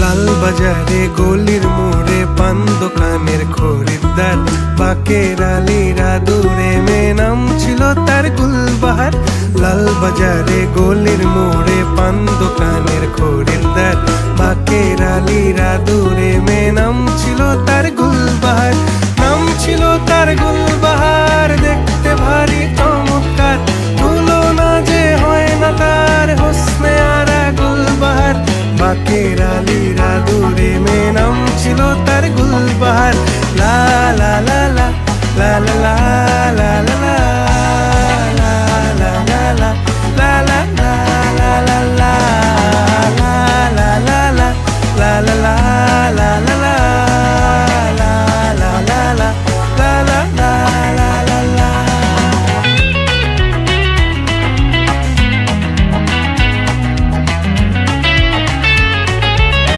লাল বাজারে গলির মোড়ে পান দোকানের খরিদ্দার, বাকের আলীরা দূরে মেয়ে নাম ছিল তার গুলবাহার। লাল বাজারে গলির মোড়ে পান দোকানের খরিদ্দার, বাকের আলীরা দূরে মেয়ে নাম ছিল তার গুলবাহার। নাম ছিল তার গুলবাহার, দেখতে ভারী চমৎকার, তুলনা যে হয় না তার হোসনে আরা গুলবাহার। বাকের আলীরা